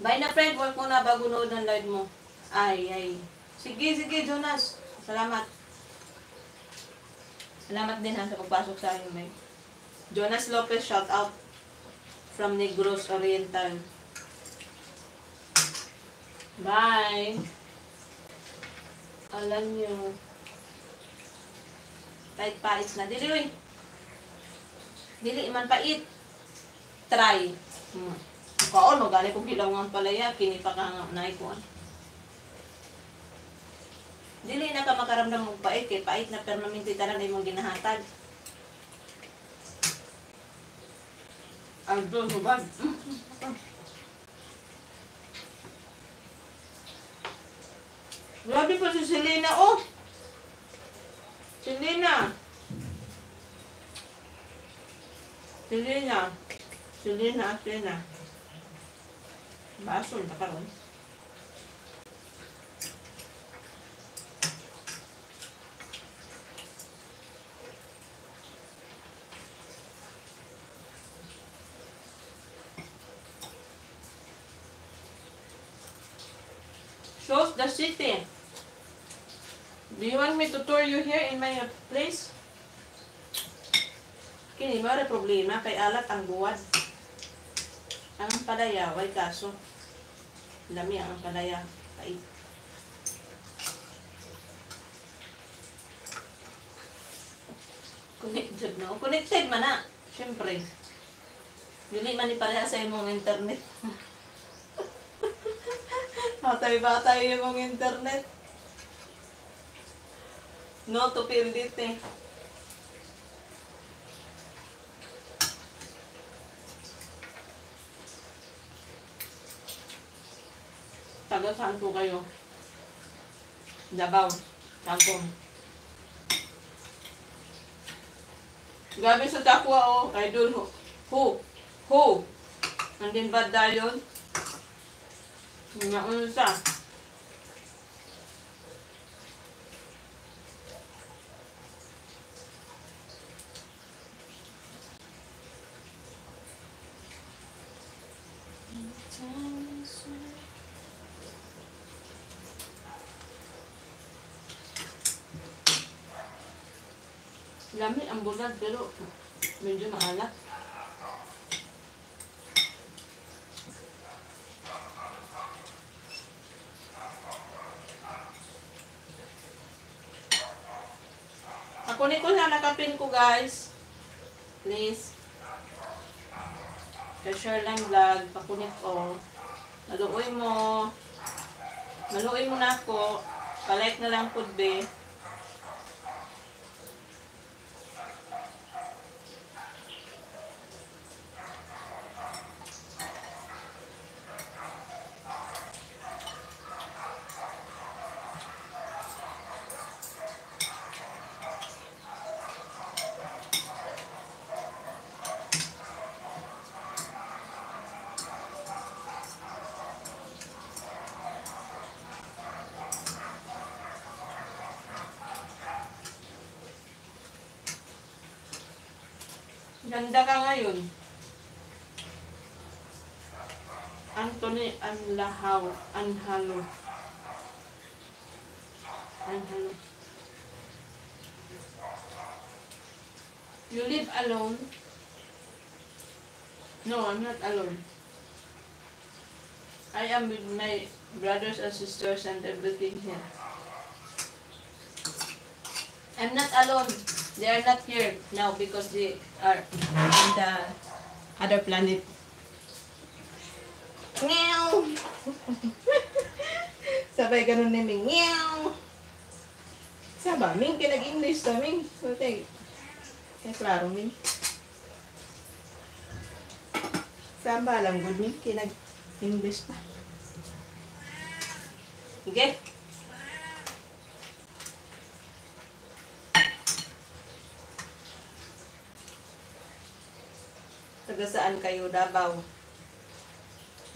Bye na friend, work muna bago nood ng live mo. Ay. Sige, Jonas. Salamat. Salamat din ha sa pagpasok sa akin, may. Jonas Lopez, shout out from Negros Oriental. Bye. Alam nyo. Kahit pait na. Dili, man pait. Try. Kaon, no? Gali kong hilaw ng palaya. Kinipa ka nga naikuan. Dili na ka makaramdam mong pait. Kaya pait na permanente tanan na mong ginahatag. Ang doon, hubad. Grabe pa si Selena, oh! Selena! Basol na karon. Shows the city. Do you want me to tour you here in my place? Kini mara problema kay alat ang buwad. Ang palaya way kaso. Lami ang palaya kay. Connected no. Connected man na. Syempre. Dili man ni pareha sa imong internet. Batay yung internet. No to PLDT. Taga saan po kayo? Davao. Kampong. Gabi sa Takwa, oh. Idol. Who? Andin ba dayon? Naunsa. Lamig ang bulad pero medyo maalat. Kunin ko na nakapin ko guys. Please. Share lang vlog. Pakunit ko. Maluoy mo. Maluoy mo na ako. Palike na lang po be. Ganda ka ngayon. Anthony Anhalo. You live alone? No, I'm not alone. I am with my brothers and sisters and everything here. I'm not alone. They are not here now because they are on the other planet. Meow! Sabay ganun ni Ming. Meow! Saba, Ming, kinag-English to, Ming. Okay. Kaya klaro, Ming. Saba lang, good, Ming. Kinag-English pa. Okay? Taga saan kayo? Davao.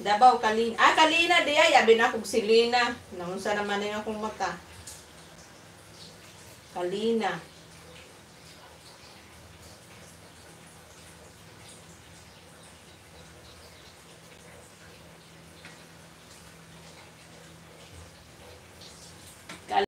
Davao, Kalina. Kalina di ay. Abi na kong Silina. Naunsa naman yung akong mata. Kalina.